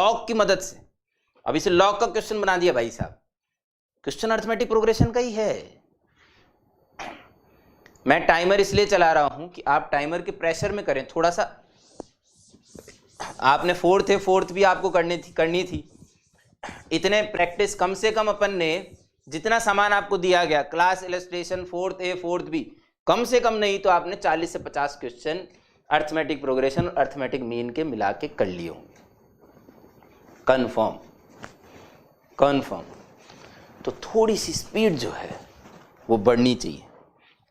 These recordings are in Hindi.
लॉग की मदद से। अब इसे लॉग का क्वेश्चन बना दिया भाई साहब, क्वेश्चन अरिथमेटिक प्रोग्रेशन का ही है। मैं टाइमर इसलिए चला रहा हूं कि आप टाइमर के प्रेशर में करें थोड़ा सा। आपने फोर्थ भी आपको करनी थी। इतने प्रैक्टिस कम से कम अपन ने जितना सामान आपको दिया गया, क्लास इलस्ट्रेशन, फोर्थ ए फोर्थ बी, कम से कम नहीं तो आपने 40 से 50 क्वेश्चन अरिथमेटिक प्रोग्रेशन और अरिथमेटिक मीन के मिला के कर लिए होंगे कन्फर्म। तो थोड़ी सी स्पीड जो है वो बढ़नी चाहिए,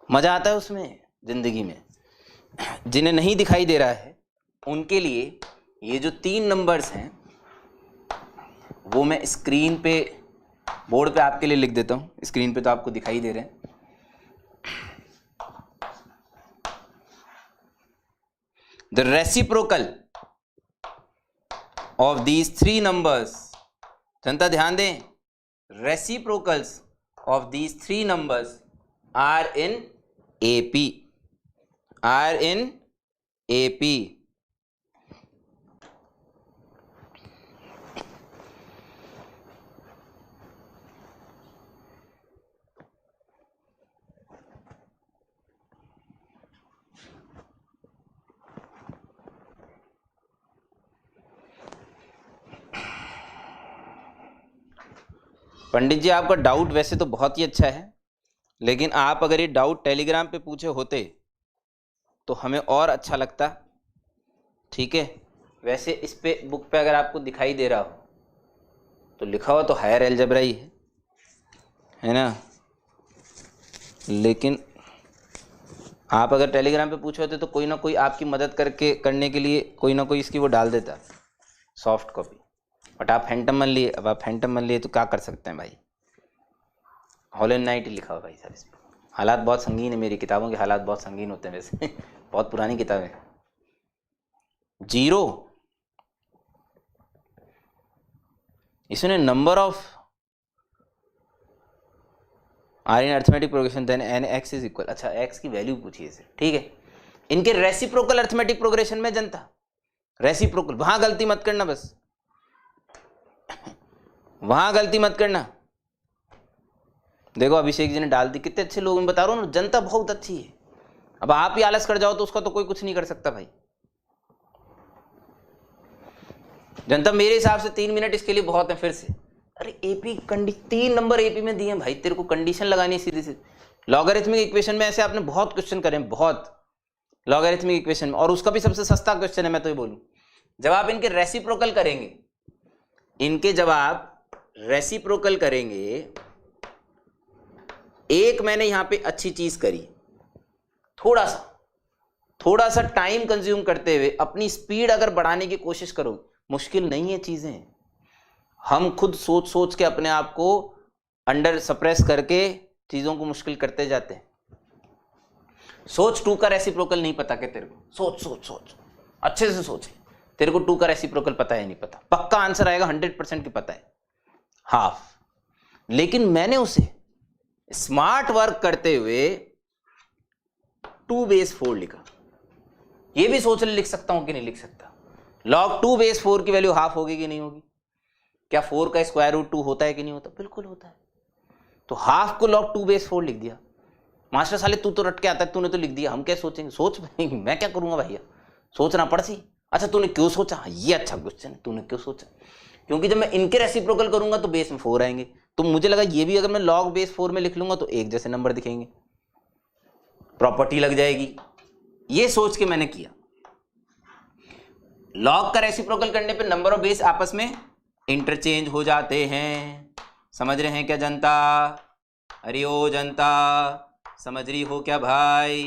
मजा आता है उसमें जिंदगी में। जिन्हें नहीं दिखाई दे रहा है उनके लिए ये जो 3 नंबर्स हैं वो मैं स्क्रीन पे, बोर्ड पे आपके लिए लिख देता हूं। स्क्रीन पे तो आपको दिखाई दे रहे हैं। The reciprocal of these 3 numbers, जनता ध्यान दें, reciprocals of these 3 numbers are in AP। Pandit ji आपका डाउट वैसे तो बहुत ही अच्छा है, लेकिन आप अगर ये डाउट टेलीग्राम पे पूछे होते तो हमें और अच्छा लगता। ठीक है, वैसे इस पे बुक पे अगर आपको दिखाई दे रहा हो तो लिखा हुआ तो हायर अलजेब्रा ही है ना, लेकिन आप अगर टेलीग्राम पे पूछे होते तो कोई ना कोई आपकी मदद करने के लिए कोई ना कोई इसकी वो डाल देता सॉफ्ट कॉपी। बट आप फैंटम मान लिए, अब आप फैंटम मान लिए तो क्या कर सकते हैं भाई। हॉल एंड नाइट ही लिखा हुआ भाई साहब इस पर। हालात बहुत संगीन है, मेरी किताबों के हालात बहुत संगीन होते हैं वैसे बहुत पुरानी किताबें। 0 इसने number of are in arithmetic progression then n x is equal. अच्छा, एक्स की वैल्यू पूछिए इसे, ठीक है। इनके रेसिप्रोकल अरिथमेटिक प्रोग्रेशन में जनता, रेसिप्रोकल, वहां गलती मत करना, बस वहां गलती मत करना। देखो अभिषेक जी ने डाल दी, कितने अच्छे लोग, मैं बता रहा हूं ना, जनता बहुत अच्छी है। अब आप ही आलस कर जाओ तो उसका तो कोई कुछ नहीं कर सकता भाई। जनता मेरे हिसाब से 3 मिनट इसके लिए बहुत है। फिर से अरे एपी 3 नंबर एपी में दिए भाई, तेरे को कंडीशन लगानी है सीधी सीधी। लॉगरिथमिक इक्वेशन में ऐसे आपने बहुत क्वेश्चन करे, बहुत लॉगरिथमिक इक्वेशन में, और उसका भी सबसे सस्ता क्वेश्चन है मैं तो ये बोलूं। जब आप इनके रेसिप्रोकल करेंगे, इनके जब आप रेसिप्रोकल करेंगे, एक मैंने यहां पे अच्छी चीज करी, थोड़ा सा टाइम कंज्यूम करते हुए अपनी स्पीड अगर बढ़ाने की कोशिश करो, मुश्किल नहीं है चीजें। हम खुद सोच सोच के अपने आप को अंडर सप्रेस करके चीजों को मुश्किल करते जाते हैं। सोच 2 का रेसिप्रोकल नहीं पता क्या तेरे को? सोच अच्छे से सोच, तेरे को 2 का रेसिप्रोकल पता है नहीं पता? पक्का आंसर आएगा 100% की पता है, हाफ। लेकिन मैंने उसे स्मार्ट वर्क करते हुए 2 बेस 4 लिखा। ये भी सोच लिख सकता हूं कि नहीं लिख सकता? log 2 बेस 4 की वैल्यू हाफ होगी कि नहीं होगी? क्या 4 का स्क्वायर रूट 2 होता है कि नहीं होता? बिल्कुल होता है। तो हाफ को log 2 बेस 4 लिख दिया। मास्टर साले तू तो रट के आता है, तूने तो लिख दिया, हम क्या सोचेंगे? सोच मैं क्या करूंगा भैया, सोचना पड़ सी। अच्छा तूने क्यों सोचा? ये अच्छा क्वेश्चन है, तूने क्यों सोचा? क्योंकि जब मैं इनके रेसिप्रोकल करूंगा तो बेस में 4 आएंगे, तो मुझे लगा ये भी अगर मैं log बेस 4 में लिख लूंगा तो एक जैसे नंबर दिखेंगे, प्रॉपर्टी लग जाएगी। ये सोच के मैंने किया। log का रेसिप्रोकल करने पे नंबर ऑफ बेस आपस में इंटरचेंज हो जाते हैं। समझ रहे हैं क्या जनता? अरे ओ जनता, समझ रही हो क्या भाई?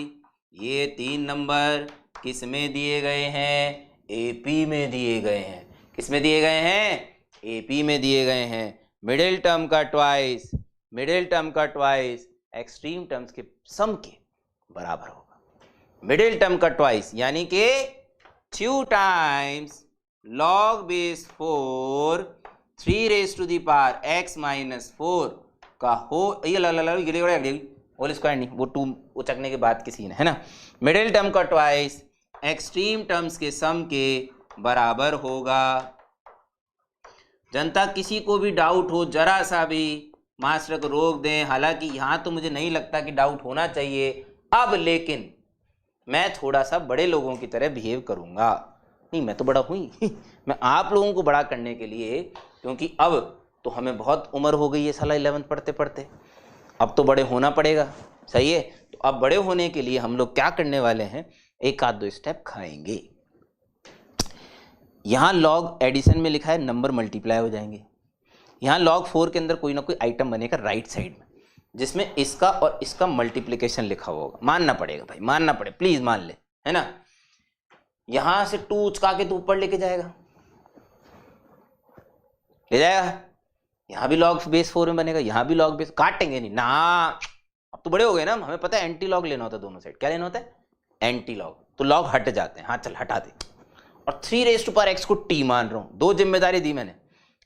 ये 3 नंबर किस में दिए गए हैं? एपी में दिए गए हैं। किस में दिए गए हैं? एपी में दिए गए हैं। मिडिल टर्म का ट्वाइस, एक्सट्रीम टर्म्स के सम के बराबर होगा। मिडिल टर्म का ट्वाइस यानी कि 2 times log base 4 3 raise to the power x minus 4 का हो, ये होल स्क्वायर नहीं, वो 2 उचकने के बाद की सीन है ना। मिडिल टर्म का ट्वाइस एक्सट्रीम टर्म्स के सम के बराबर होगा। जनता किसी को भी डाउट हो जरा सा भी, मास्टर को रोक दें। हालांकि यहाँ तो मुझे नहीं लगता कि डाउट होना चाहिए अब, लेकिन मैं थोड़ा सा बड़े लोगों की तरह बिहेव करूँगा। नहीं, मैं तो बड़ा हुई मैं आप लोगों को बड़ा करने के लिए, क्योंकि अब तो हमें बहुत उम्र हो गई है साला 11th पढ़ते पढ़ते, अब तो बड़े होना पड़ेगा, सही है। तो अब बड़े होने के लिए हम लोग क्या करने वाले हैं, एक आध दो स्टेप खाएंगे। यहाँ लॉग एडिशन में लिखा है नंबर मल्टीप्लाई हो जाएंगे। यहाँ log 4 के अंदर कोई ना कोई आइटम बनेगा राइट साइड में, जिसमें इसका और इसका मल्टीप्लिकेशन लिखा हुआ होगा। मानना पड़ेगा भाई, मानना पड़े, प्लीज मान ले, है ना। यहां से 2 उचका के तू ऊपर लेके जाएगा, ले जाएगा। यहाँ भी log बेस 4 में बनेगा, यहाँ भी log बेस, काटेंगे नहीं ना। अब तो बड़े हो गए ना, हमें पता है एंटी लॉग लेना होता है दोनों साइड। क्या लेना होता है? Anti log. तो लॉग हट जाते हैं, हाँ चल हटा दे। और 3 को t मान रहा हूं, 2 जिम्मेदारी दी मैंने,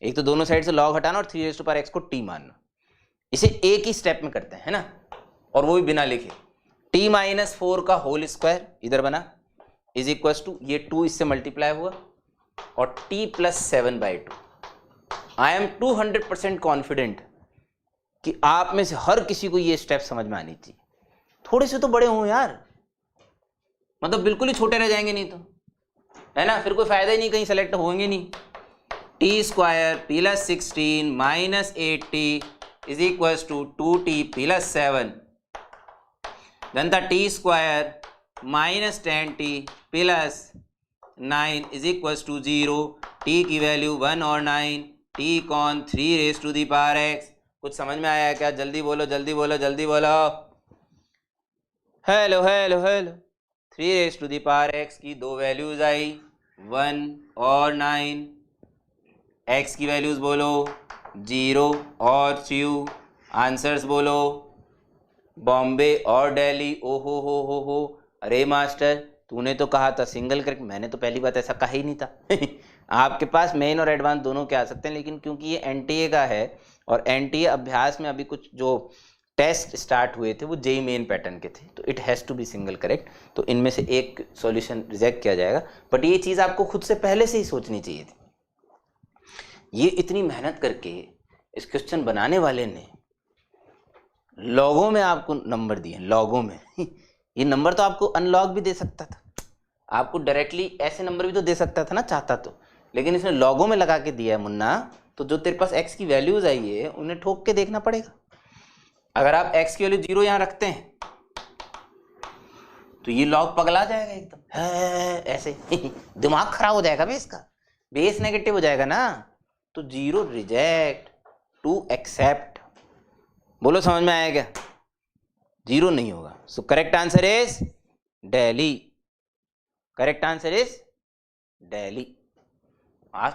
एक तो दोनों साइड से लॉग हटाना और 3 को t मानना। इसे एक ही स्टेप में करते हैं, है ना, और वो भी बिना लिखे। t-4 का होल स्क्वायर इधर बना इज इक्वल टू, ये 2 इससे मल्टीप्लाई हुआ और t+7/2। आई एम 200% कॉन्फिडेंट कि आप में से हर किसी को ये स्टेप समझ में आनी चाहिए। थोड़े से तो बड़े हों यार, मतलब बिल्कुल ही छोटे रह जाएंगे नहीं तो, है ना, फिर कोई फायदा ही नहीं, कहीं सेलेक्ट होंगे नहीं। t² + 16 - 8t is equal to 2t + 7। Janata t² - 10t + 9 is equal to 0। t की वैल्यू 1 और 9, t कौन 3⁻x। कुछ समझ में आया क्या? जल्दी बोलो जल्दी बोलो जल्दी बोलो। Hello hello hello. 3⁻x की 2 वैल्यूज आई, 1 और 9। x की वैल्यूज बोलो 0 और 2। आंसर्स बोलो बॉम्बे और दिल्ली। ओ हो। अरे मास्टर, तूने तो कहा था सिंगल करेक्ट, मैंने तो पहली बात ऐसा कहा ही नहीं था आपके पास मेन और एडवांस दोनों के आ सकते हैं, लेकिन क्योंकि ये एनटीए का है और एनटीए अभ्यास में अभी कुछ जो टेस्ट स्टार्ट हुए थे वो जेई मेन पैटर्न के थे, तो it has to be single correct. तो इनमें से एक सॉल्यूशन रिजेक्ट किया जाएगा, बट ये चीज़ आपको खुद से पहले से ही सोचनी चाहिए थी। ये इतनी मेहनत करके इस क्वेश्चन बनाने वाले ने लॉगों में आपको नंबर दिए, लॉगों में ये नंबर तो आपको अनलॉग भी दे सकता था, आपको डायरेक्टली ऐसे नंबर भी तो दे सकता था ना चाहता तो, लेकिन इसने लॉगों में लगा के दिया है मुन्ना। तो जो तेरे पास x की वैल्यूज आई है उन्हें ठोक के देखना पड़ेगा। अगर आप x की वैल्यू 0 यहाँ रखते हैं तो ये लॉग पगला जाएगा एकदम, ऐसे दिमाग खराब हो जाएगा बेस का, बेस नेगेटिव हो जाएगा ना। तो 0 रिजेक्ट, 2 एक्सेप्ट। बोलो समझ में आया क्या? 0 नहीं होगा। So correct answer is Delhi. Correct answer is Delhi. आज